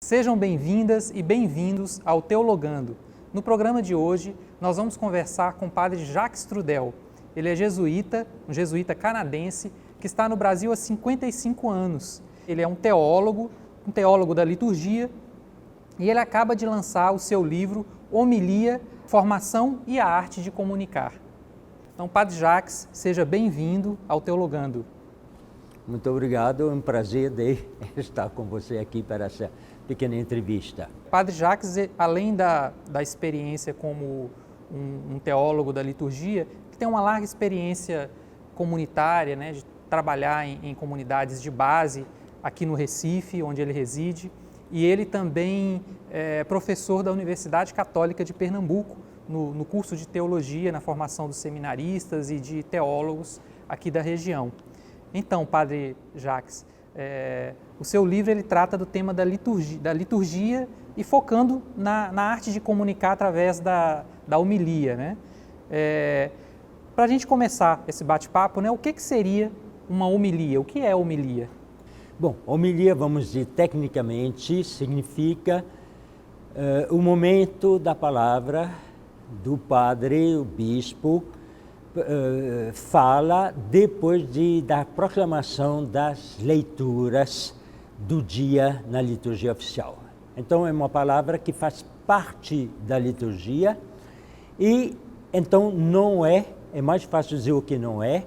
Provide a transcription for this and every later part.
Sejam bem-vindas e bem-vindos ao Teologando. No programa de hoje, nós vamos conversar com o padre Jacques Trudel. Ele é jesuíta, um jesuíta canadense, que está no Brasil há 55 anos. Ele é um teólogo da liturgia, e ele acaba de lançar o seu livro Homilia, Formação e a Arte de Comunicar. Então, padre Jacques, seja bem-vindo ao Teologando. Muito obrigado, é um prazer estar com você aqui para essa pequena entrevista. Padre Jacques, além da experiência como um teólogo da liturgia, que tem uma larga experiência comunitária, né, de trabalhar em comunidades de base aqui no Recife, onde ele reside, e ele também é professor da Universidade Católica de Pernambuco, no curso de teologia, na formação dos seminaristas e de teólogos aqui da região. Então, padre Jacques, o seu livro ele trata do tema da liturgia e focando na arte de comunicar através da homilia, né? Para a gente começar esse bate-papo, né, o que seria uma homilia? O que é homilia? Bom, homilia, vamos dizer, tecnicamente, significa o momento da palavra do padre, o bispo, fala depois da proclamação das leituras do dia na liturgia oficial. Então é uma palavra que faz parte da liturgia e então é mais fácil dizer o que não é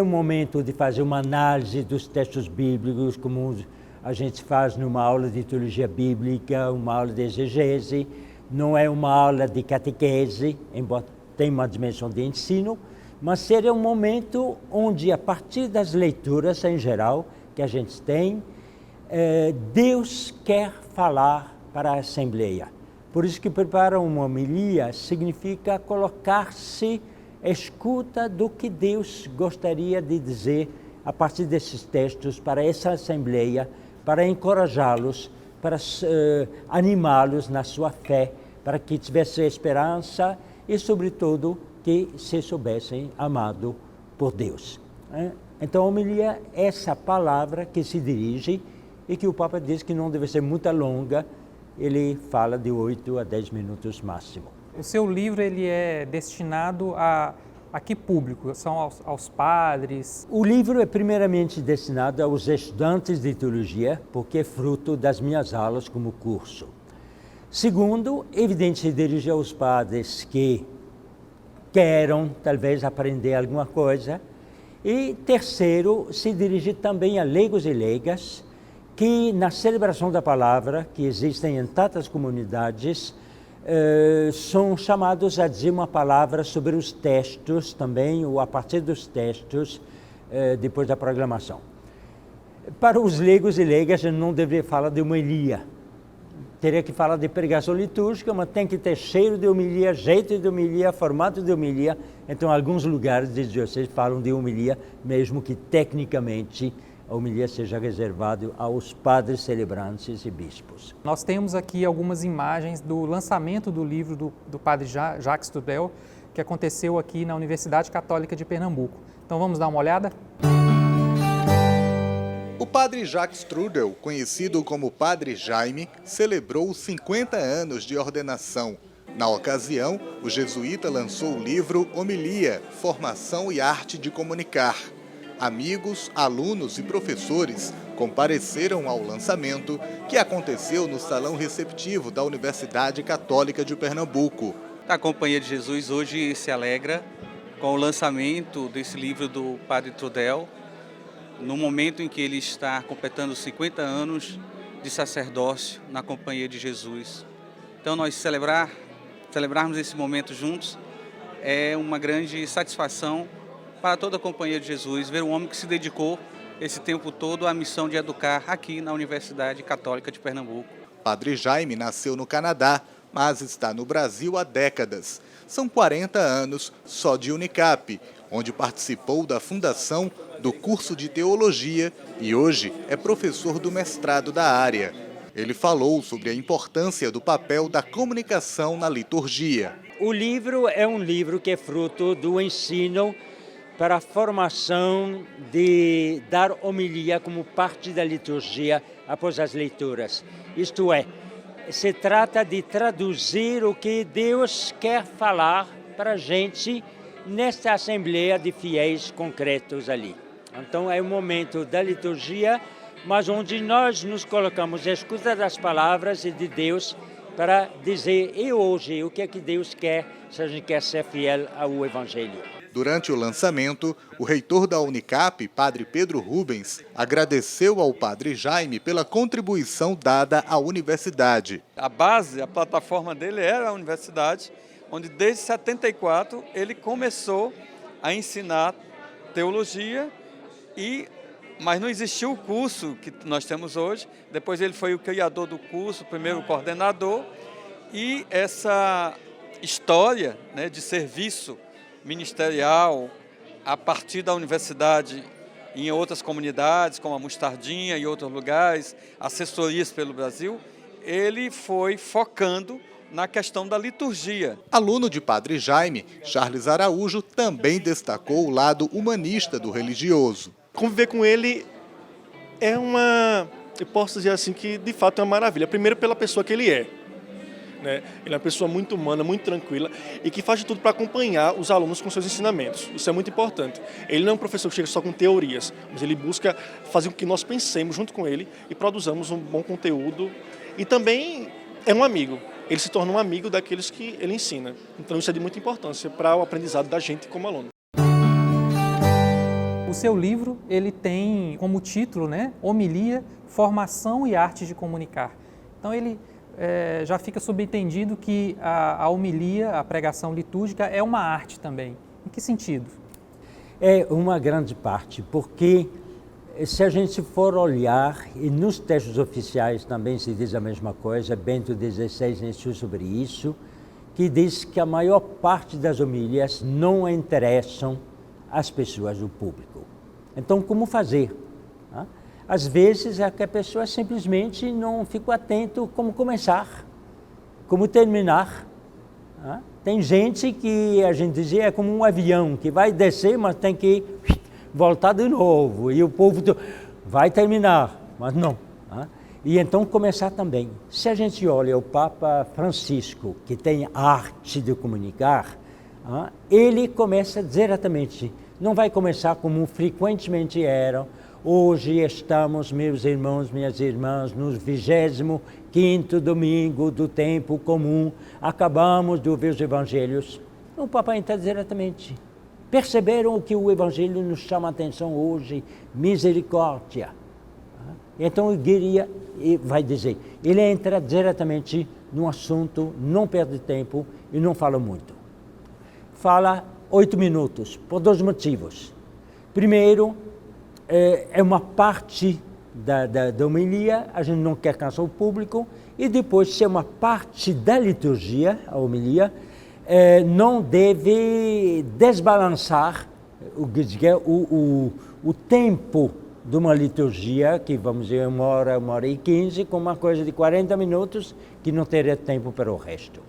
um momento de fazer uma análise dos textos bíblicos como a gente faz numa aula de teologia bíblica, uma aula de exegese, não é uma aula de catequese, embora tenha uma dimensão de ensino, mas seria um momento onde, a partir das leituras em geral que a gente tem, Deus quer falar para a Assembleia. Por isso que preparar uma homilia significa colocar-se à escuta do que Deus gostaria de dizer a partir desses textos para essa Assembleia, para encorajá-los, para animá-los na sua fé, para que tivessem esperança e, sobretudo, que se soubessem amado por Deus. Então, a homilia é essa palavra que se dirige e que o Papa diz que não deve ser muito longa, ele fala de 8 a 10 minutos máximo. O seu livro ele é destinado a que público? São aos padres? O livro é primeiramente destinado aos estudantes de teologia, porque é fruto das minhas aulas como curso. Segundo, evidente, se dirige aos padres que queiram talvez aprender alguma coisa. E terceiro, se dirige também a leigos e leigas que na celebração da palavra, que existem em tantas comunidades, são chamados a dizer uma palavra sobre os textos também, ou a partir dos textos, depois da proclamação. Para os leigos e leigas, a gente não deveria falar de homilia. Teria que falar de pregação litúrgica, mas tem que ter cheiro de homilia, jeito de homilia, formato de homilia. Então, alguns lugares de diocese falam de homilia, mesmo que tecnicamente a homilia seja reservada aos padres celebrantes e bispos. Nós temos aqui algumas imagens do lançamento do livro do padre Jacques Trudel, que aconteceu aqui na Universidade Católica de Pernambuco. Então, vamos dar uma olhada? O padre Jacques Trudel, conhecido como Padre Jaime, celebrou 50 anos de ordenação. Na ocasião, o jesuíta lançou o livro Homilia, Formação e Arte de Comunicar. Amigos, alunos e professores compareceram ao lançamento, que aconteceu no Salão Receptivo da Universidade Católica de Pernambuco. A Companhia de Jesus hoje se alegra com o lançamento desse livro do padre Trudel, no momento em que ele está completando 50 anos de sacerdócio na Companhia de Jesus. Então, nós celebrarmos esse momento juntos é uma grande satisfação para toda a Companhia de Jesus, ver um homem que se dedicou esse tempo todo à missão de educar aqui na Universidade Católica de Pernambuco. Padre Jaime nasceu no Canadá, mas está no Brasil há décadas. São 40 anos só de Unicap, onde participou da fundação do curso de teologia e hoje é professor do mestrado da área. Ele falou sobre a importância do papel da comunicação na liturgia. O livro é um livro que é fruto do ensino para a formação de dar homilia como parte da liturgia após as leituras. Isto é, se trata de traduzir o que Deus quer falar para a gente nesta assembleia de fiéis concretos ali. Então é um momento da liturgia, mas onde nós nos colocamos à escuta das palavras e de Deus para dizer, e hoje, o que é que Deus quer, se a gente quer ser fiel ao Evangelho. Durante o lançamento, o reitor da Unicap, Padre Pedro Rubens, agradeceu ao Padre Jaime pela contribuição dada à universidade. A base, a plataforma dele era a universidade, onde desde 74 ele começou a ensinar teologia, mas não existiu o curso que nós temos hoje. Depois ele foi o criador do curso, o primeiro coordenador, e essa história, né, de serviço ministerial a partir da universidade em outras comunidades, como a Mostardinha e outros lugares, assessorias pelo Brasil, ele foi focando na questão da liturgia. Aluno de Padre Jaime, Charles Araújo também destacou o lado humanista do religioso. Conviver com ele eu posso dizer assim que de fato é uma maravilha. Primeiro pela pessoa que ele é. Né? Ele é uma pessoa muito humana, muito tranquila e que faz de tudo para acompanhar os alunos com seus ensinamentos. Isso é muito importante. Ele não é um professor que chega só com teorias, mas ele busca fazer com que nós pensemos junto com ele e produzamos um bom conteúdo. E também é um amigo. Ele se torna um amigo daqueles que ele ensina. Então isso é de muita importância para o aprendizado da gente como aluno. O seu livro, ele tem como título, né, Homilia, Formação e Arte de Comunicar. Então ele já fica subentendido que a homilia, a pregação litúrgica, é uma arte também. Em que sentido? É uma grande parte, porque se a gente for olhar, e nos textos oficiais também se diz a mesma coisa, Bento XVI insistiu sobre isso, que diz que a maior parte das homilias não interessam as pessoas do público. Então, como fazer? Às vezes é que a pessoa simplesmente não fica atento como começar, como terminar. Tem gente que a gente dizia é como um avião, que vai descer, mas tem que voltar de novo. E o povo vai terminar, mas não. E então começar também. Se a gente olha o Papa Francisco, que tem arte de comunicar, ele começa diretamente. Não vai começar como frequentemente eram. Hoje estamos, meus irmãos, minhas irmãs, no 25º domingo do tempo comum. Acabamos de ouvir os evangelhos. O Papa entra diretamente. Perceberam o que o evangelho nos chama a atenção hoje? Misericórdia. Então ele vai dizer, ele entra diretamente no assunto, não perde tempo e não fala muito. Fala 8 minutos, por 2 motivos. Primeiro, é uma parte da homilia, a gente não quer cansar o público, e depois, se é uma parte da liturgia, a homilia, não deve desbalançar o tempo de uma liturgia, que vamos dizer 1h15, com uma coisa de 40 minutos, que não teria tempo para o resto.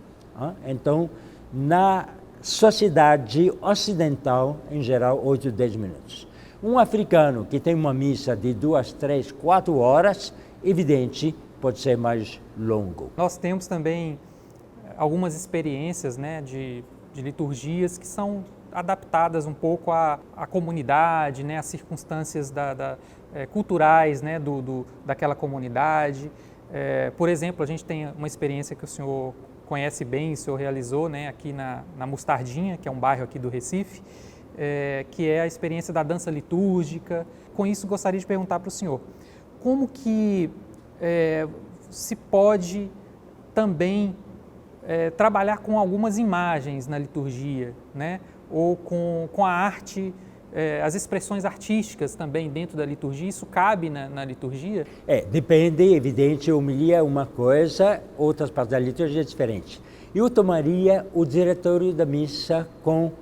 Então, na sociedade ocidental, em geral, 8, 10 minutos. Um africano que tem uma missa de 2, 3, 4 horas, evidente, pode ser mais longo. Nós temos também algumas experiências, né, de liturgias que são adaptadas um pouco à comunidade, né, às circunstâncias culturais, né, daquela comunidade. Por exemplo, a gente tem uma experiência que o senhor conhece bem, o senhor realizou, né, aqui na Mostardinha, que é um bairro aqui do Recife, que é a experiência da dança litúrgica. Com isso, gostaria de perguntar para o senhor, como que se pode também trabalhar com algumas imagens na liturgia, né, ou com a arte, as expressões artísticas também dentro da liturgia? Isso cabe na liturgia? Depende, evidente, a homilia é uma coisa, outras partes da liturgia é diferente. Eu tomaria o diretório da missa com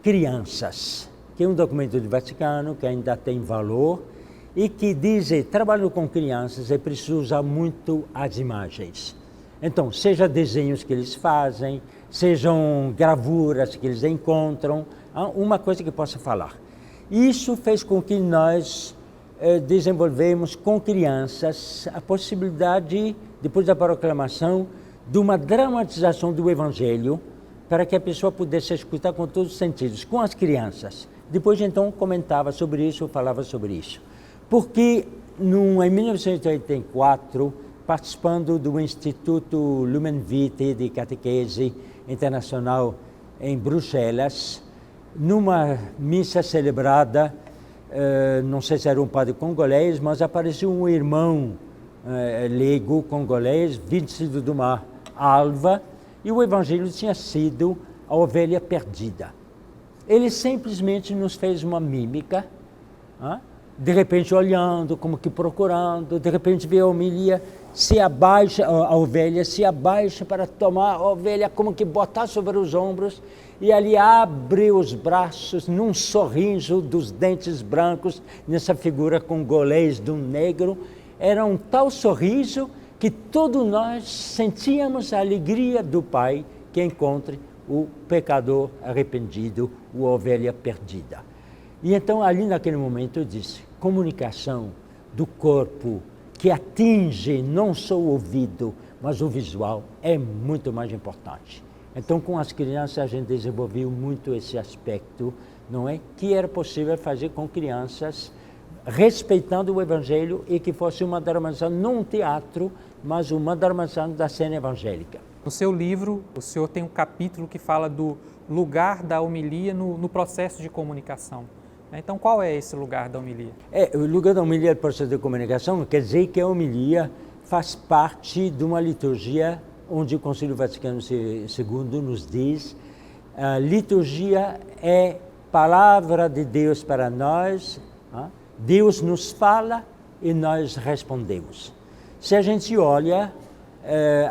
crianças, que é um documento do Vaticano que ainda tem valor e que diz que trabalhando com crianças é preciso usar muito as imagens. Então, seja desenhos que eles fazem, sejam gravuras que eles encontram, uma coisa que posso falar. Isso fez com que nós desenvolvemos com crianças a possibilidade, depois da proclamação, de uma dramatização do Evangelho, para que a pessoa pudesse escutar com todos os sentidos, com as crianças. Depois, então, comentava sobre isso, falava sobre isso. Porque, em 1984, participando do Instituto Lumen Vitae de Catequese Internacional em Bruxelas, numa missa celebrada, não sei se era um padre congolês, mas apareceu um irmão leigo congolês, vestido de uma alva, e o evangelho tinha sido a ovelha perdida. Ele simplesmente nos fez uma mímica, de repente olhando, como que procurando, de repente vê a homilia, se abaixa, a ovelha se abaixa para tomar a ovelha, como que botar sobre os ombros, e ali abre os braços num sorriso dos dentes brancos, nessa figura congolês do negro. Era um tal sorriso que todos nós sentíamos a alegria do Pai que encontre o pecador arrependido, a ovelha perdida. E então ali naquele momento eu disse, comunicação do corpo que atinge não só o ouvido, mas o visual é muito mais importante. Então com as crianças a gente desenvolveu muito esse aspecto, não é? Que era possível fazer com crianças respeitando o Evangelho e que fosse uma dramatização, não um teatro, mas uma dramatização da cena evangélica. No seu livro, o senhor tem um capítulo que fala do lugar da homilia no processo de comunicação. Então, qual é esse lugar da homilia? O lugar da homilia no processo de comunicação quer dizer que a homilia faz parte de uma liturgia onde o Concílio Vaticano II nos diz a liturgia é palavra de Deus para nós, Deus nos fala e nós respondemos. Se a gente olha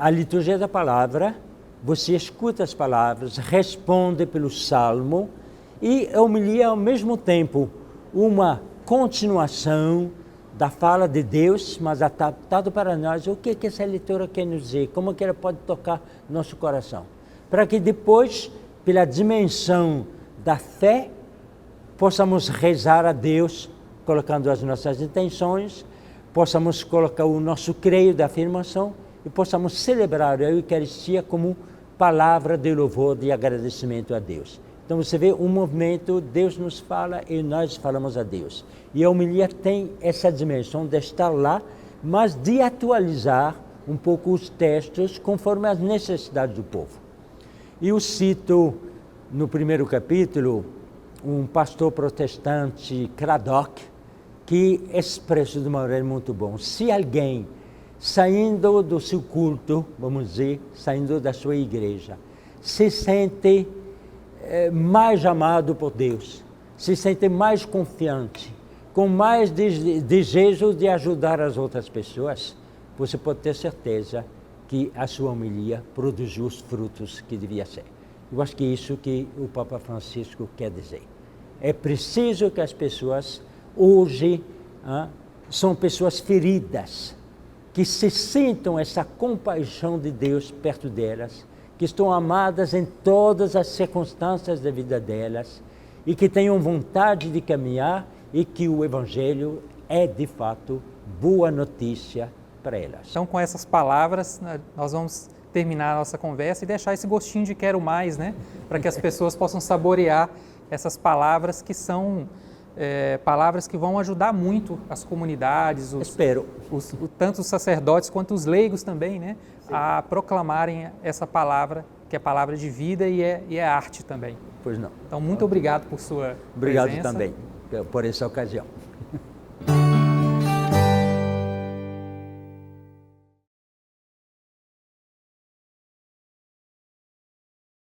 a liturgia da palavra, você escuta as palavras, responde pelo salmo, e a homilia ao mesmo tempo uma continuação da fala de Deus, mas adaptado para nós. O que essa leitura quer nos dizer? Como que ela pode tocar nosso coração? Para que depois, pela dimensão da fé, possamos rezar a Deus, colocando as nossas intenções, possamos colocar o nosso creio da afirmação e possamos celebrar a Eucaristia como palavra de louvor, de agradecimento a Deus. Então você vê um movimento, Deus nos fala e nós falamos a Deus. E a homilia tem essa dimensão de estar lá, mas de atualizar um pouco os textos conforme as necessidades do povo. E eu cito no primeiro capítulo um pastor protestante, Cradock, que expressa de uma maneira muito bom. Se alguém saindo do seu culto, vamos dizer, saindo da sua igreja, se sente mais amado por Deus, se sente mais confiante, com mais desejo de ajudar as outras pessoas, você pode ter certeza que a sua homilia produziu os frutos que devia ser. Eu acho que é isso que o Papa Francisco quer dizer. É preciso que as pessoas hoje são pessoas feridas, que se sintam essa compaixão de Deus perto delas, que estão amadas em todas as circunstâncias da vida delas e que tenham vontade de caminhar e que o Evangelho é, de fato, boa notícia para elas. Então, com essas palavras, nós vamos terminar a nossa conversa e deixar esse gostinho de quero mais, né? Para que as pessoas possam saborear essas palavras que são palavras que vão ajudar muito as comunidades, tanto os sacerdotes quanto os leigos também, né? A proclamarem essa palavra, que é palavra de vida e é arte também. Pois não. Então, muito obrigado por sua Obrigado presença. também por essa ocasião.